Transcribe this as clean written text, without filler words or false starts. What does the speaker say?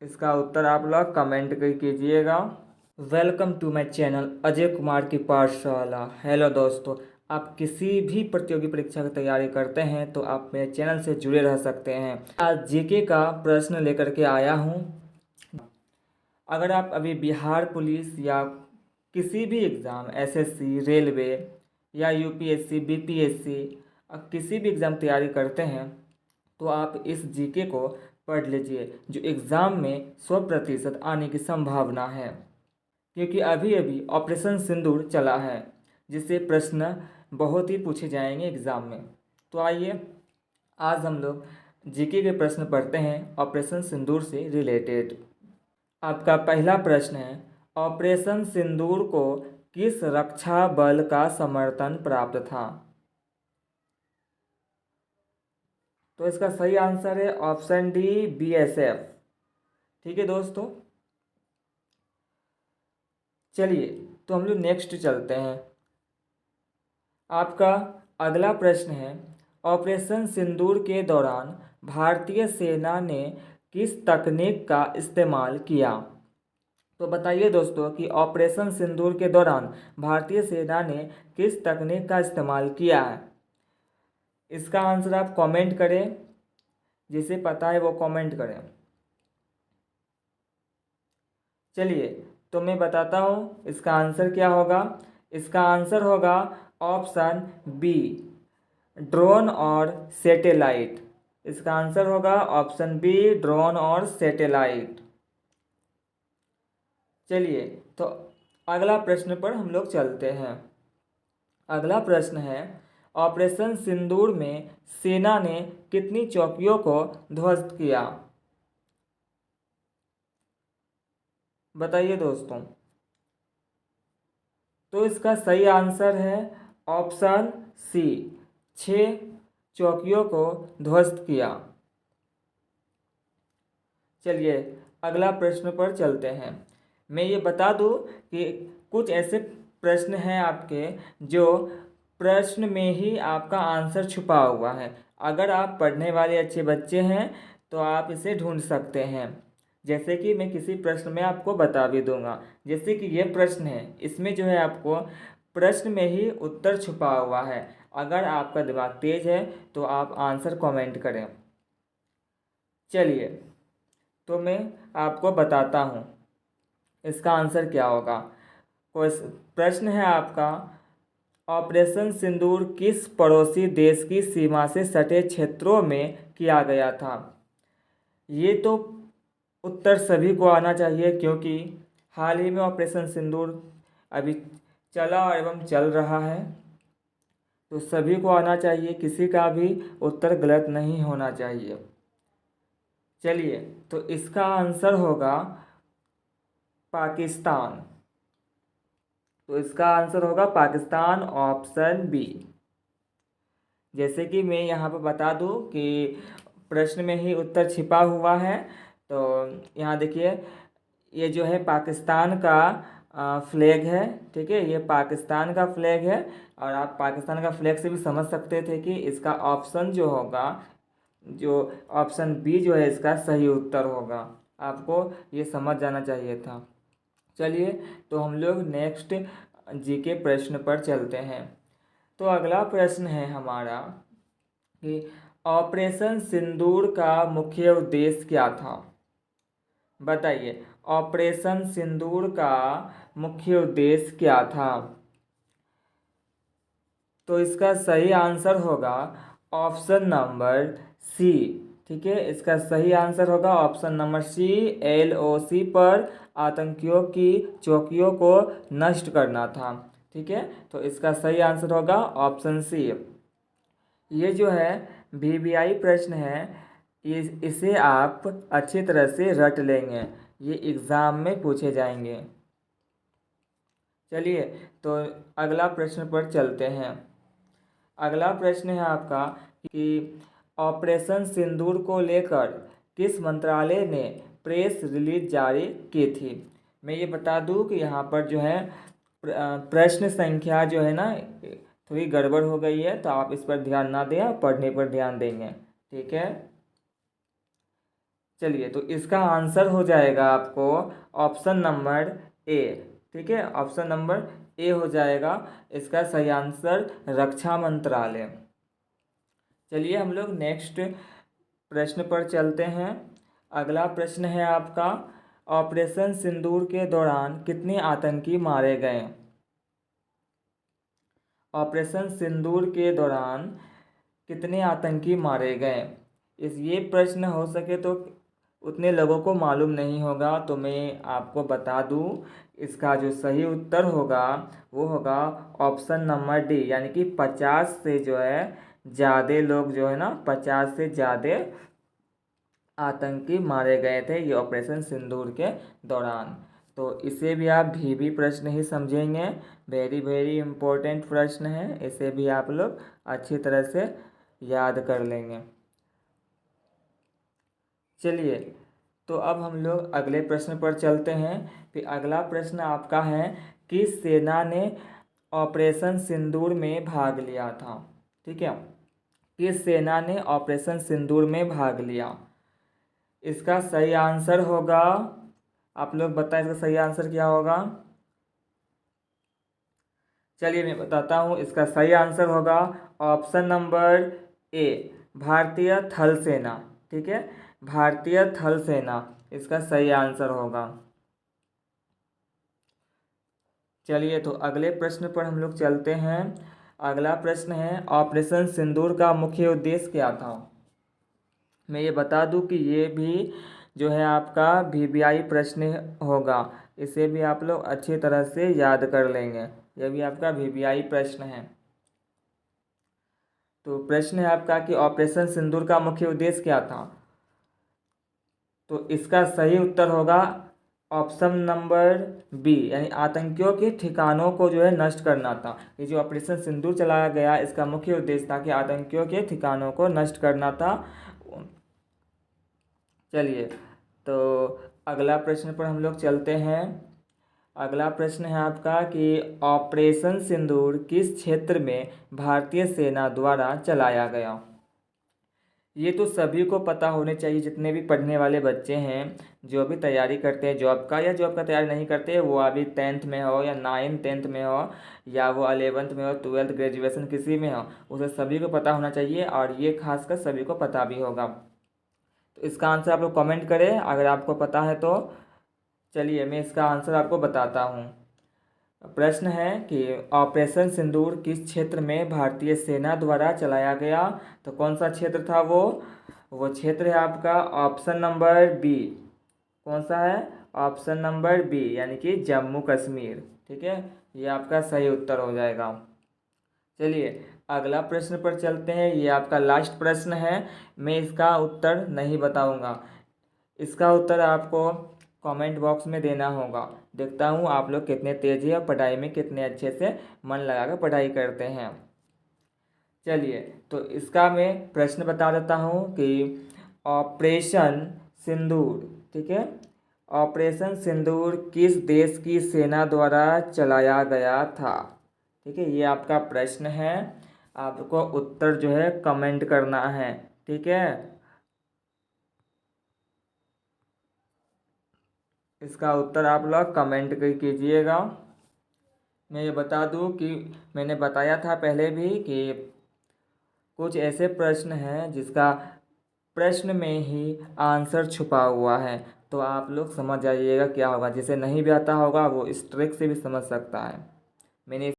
इसका उत्तर आप लोग कमेंट कीजिएगा। Welcome to my channel Ajay Kumar की पाठशाला। हेलो दोस्तों, आप किसी भी प्रतियोगी परीक्षा की तैयारी करते हैं तो आप मेरे चैनल से जुड़े रह सकते हैं। आज जीके का प्रश्न लेकर के आया हूँ। अगर आप अभी बिहार पुलिस या किसी भी एग्ज़ाम एसएससी, रेलवे या यूपीएससी, बीपीएससी किसी भी एग्ज़ाम तैयारी करते हैं तो आप इस जीके को पढ़ लीजिए, जो एग्ज़ाम में 100% आने की संभावना है। क्योंकि अभी अभी ऑपरेशन सिंदूर चला है, जिससे प्रश्न बहुत ही पूछे जाएंगे एग्ज़ाम में। तो आइए आज हम लोग जीके के प्रश्न पढ़ते हैं ऑपरेशन सिंदूर से रिलेटेड। आपका पहला प्रश्न है, ऑपरेशन सिंदूर को किस रक्षा बल का समर्थन प्राप्त था? तो इसका सही आंसर है ऑप्शन डी, बीएसएफ। ठीक है दोस्तों, चलिए तो हम लोग नेक्स्ट चलते हैं। आपका अगला प्रश्न है, ऑपरेशन सिंदूर के दौरान भारतीय सेना ने किस तकनीक का इस्तेमाल किया? तो बताइए दोस्तों कि ऑपरेशन सिंदूर के दौरान भारतीय सेना ने किस तकनीक का इस्तेमाल किया है। इसका आंसर आप कमेंट करें, जिसे पता है वो कमेंट करें। चलिए तो मैं बताता हूँ इसका आंसर क्या होगा। इसका आंसर होगा ऑप्शन बी, ड्रोन और सैटेलाइट। इसका आंसर होगा ऑप्शन बी, ड्रोन और सैटेलाइट। चलिए तो अगला प्रश्न पर हम लोग चलते हैं। अगला प्रश्न है, ऑपरेशन सिंदूर में सेना ने कितनी चौकियों को ध्वस्त किया? बताइए दोस्तों। तो इसका सही आंसर है ऑप्शन सी, 6 चौकियों को ध्वस्त किया। चलिए अगला प्रश्न पर चलते हैं। मैं ये बता दूं कि कुछ ऐसे प्रश्न हैं आपके जो प्रश्न में ही आपका आंसर छुपा हुआ है। अगर आप पढ़ने वाले अच्छे बच्चे हैं तो आप इसे ढूंढ सकते हैं। जैसे कि मैं किसी प्रश्न में आपको बता भी दूंगा। जैसे कि ये प्रश्न है, इसमें जो है आपको प्रश्न में ही उत्तर छुपा हुआ है। अगर आपका दिमाग तेज है तो आप आंसर कमेंट करें। चलिए तो मैं आपको बताता हूँ इसका आंसर क्या होगा। प्रश्न है आपका, ऑपरेशन सिंदूर किस पड़ोसी देश की सीमा से सटे क्षेत्रों में किया गया था? ये तो उत्तर सभी को आना चाहिए, क्योंकि हाल ही में ऑपरेशन सिंदूर अभी चला एवं चल रहा है। तो सभी को आना चाहिए, किसी का भी उत्तर गलत नहीं होना चाहिए। चलिए तो इसका आंसर होगा पाकिस्तान। तो इसका आंसर होगा पाकिस्तान, ऑप्शन बी। जैसे कि मैं यहाँ पर बता दूँ कि प्रश्न में ही उत्तर छिपा हुआ है। तो यहाँ देखिए, ये जो है पाकिस्तान का फ्लैग है। ठीक है, ये पाकिस्तान का फ्लैग है। और आप पाकिस्तान का फ्लैग से भी समझ सकते थे कि इसका ऑप्शन जो होगा, जो ऑप्शन बी जो है इसका सही उत्तर होगा। आपको ये समझ जाना चाहिए था। चलिए तो हम लोग नेक्स्ट जीके प्रश्न पर चलते हैं। तो अगला प्रश्न है हमारा कि ऑपरेशन सिंदूर का मुख्य उद्देश्य क्या था? बताइए, ऑपरेशन सिंदूर का मुख्य उद्देश्य क्या था? तो इसका सही आंसर होगा ऑप्शन नंबर सी। ठीक है, इसका सही आंसर होगा ऑप्शन नंबर सी, LOC पर आतंकियों की चौकियों को नष्ट करना था। ठीक है, तो इसका सही आंसर होगा ऑप्शन सी। ये जो है VBI प्रश्न है, इसे आप अच्छी तरह से रट लेंगे, ये एग्ज़ाम में पूछे जाएंगे। चलिए तो अगला प्रश्न पर चलते हैं। अगला प्रश्न है आपका कि ऑपरेशन सिंदूर को लेकर किस मंत्रालय ने प्रेस रिलीज जारी की थी? मैं ये बता दूं कि यहाँ पर जो है प्रश्न संख्या जो है ना थोड़ी गड़बड़ हो गई है, तो आप इस पर ध्यान ना दें, आप पढ़ने पर ध्यान देंगे। ठीक है, चलिए, तो इसका आंसर हो जाएगा आपको ऑप्शन नंबर ए। ठीक है, ऑप्शन नंबर ए हो जाएगा इसका सही आंसर, रक्षा मंत्रालय। चलिए हम लोग नेक्स्ट प्रश्न पर चलते हैं। अगला प्रश्न है आपका, ऑपरेशन सिंदूर के दौरान कितने आतंकी मारे गए? ऑपरेशन सिंदूर के दौरान कितने आतंकी मारे गए? ये प्रश्न हो सके तो उतने लोगों को मालूम नहीं होगा, तो मैं आपको बता दूं, इसका जो सही उत्तर होगा वो होगा ऑप्शन नंबर डी, यानी कि 50 से जो है ज़्यादा लोग जो है ना, 50 से ज़्यादा आतंकी मारे गए थे ये ऑपरेशन सिंदूर के दौरान। तो इसे भी आप भी प्रश्न ही समझेंगे, वेरी वेरी इम्पोर्टेंट प्रश्न है, इसे भी आप लोग अच्छी तरह से याद कर लेंगे। चलिए, तो अब हम लोग अगले प्रश्न पर चलते हैं। फिर अगला प्रश्न आपका है, किस सेना ने ऑपरेशन सिंदूर में भाग लिया था? ठीक है, किस सेना ने ऑपरेशन सिंदूर में भाग लिया? इसका सही आंसर होगा, आप लोग बताएं इसका सही आंसर क्या होगा। चलिए मैं बताता हूँ, इसका सही आंसर होगा ऑप्शन नंबर ए, भारतीय थल सेना। ठीक है, भारतीय थल सेना इसका सही आंसर होगा। चलिए, तो अगले प्रश्न पर हम लोग चलते हैं। अगला प्रश्न है, ऑपरेशन सिंदूर का मुख्य उद्देश्य क्या था? मैं ये बता दूं कि ये भी जो है आपका वीवीआई प्रश्न होगा, इसे भी आप लोग अच्छी तरह से याद कर लेंगे, यह भी आपका वीवीआई प्रश्न है। तो प्रश्न है आपका कि ऑपरेशन सिंदूर का मुख्य उद्देश्य क्या था? तो इसका सही उत्तर होगा ऑप्शन नंबर बी, यानी आतंकियों के ठिकानों को जो है नष्ट करना था। ये जो ऑपरेशन सिंदूर चलाया गया, इसका मुख्य उद्देश्य था कि आतंकियों के ठिकानों को नष्ट करना था। चलिए, तो अगला प्रश्न पर हम लोग चलते हैं। अगला प्रश्न है आपका कि ऑपरेशन सिंदूर किस क्षेत्र में भारतीय सेना द्वारा चलाया गया? ये तो सभी को पता होने चाहिए, जितने भी पढ़ने वाले बच्चे हैं, जो भी तैयारी करते हैं जॉब का, या जॉब का तैयारी नहीं करते, वो अभी 10th में हो या 9th 10th में हो, या वो 11th में हो, 12th ग्रेजुएशन किसी में हो, उसे सभी को पता होना चाहिए, और ये खासकर सभी को पता भी होगा। तो इसका आंसर आप लोग कमेंट करें अगर आपको पता है तो। चलिए मैं इसका आंसर आपको बताता हूँ। प्रश्न है कि ऑपरेशन सिंदूर किस क्षेत्र में भारतीय सेना द्वारा चलाया गया? तो कौन सा क्षेत्र था वो क्षेत्र है आपका ऑप्शन नंबर बी। कौन सा है? ऑप्शन नंबर बी, यानी कि जम्मू कश्मीर। ठीक है, ये आपका सही उत्तर हो जाएगा। चलिए अगला प्रश्न पर चलते हैं, ये आपका लास्ट प्रश्न है, मैं इसका उत्तर नहीं बताऊंगा, इसका उत्तर आपको कमेंट बॉक्स में देना होगा। देखता हूँ आप लोग कितने तेज हैं और पढ़ाई में कितने अच्छे से मन लगाकर पढ़ाई करते हैं। चलिए, तो इसका मैं प्रश्न बता देता हूँ कि ऑपरेशन सिंदूर, ठीक है, ऑपरेशन सिंदूर किस देश की सेना द्वारा चलाया गया था? ठीक है, ये आपका प्रश्न है, आपको उत्तर जो है कमेंट करना है। ठीक है, इसका उत्तर आप लोग कमेंट कीजिएगा। मैं ये बता दूं कि मैंने बताया था पहले भी कि कुछ ऐसे प्रश्न हैं जिसका प्रश्न में ही आंसर छुपा हुआ है, तो आप लोग समझ जाइएगा क्या होगा। जिसे नहीं भी आता होगा वो इस ट्रिक से भी समझ सकता है। मैंने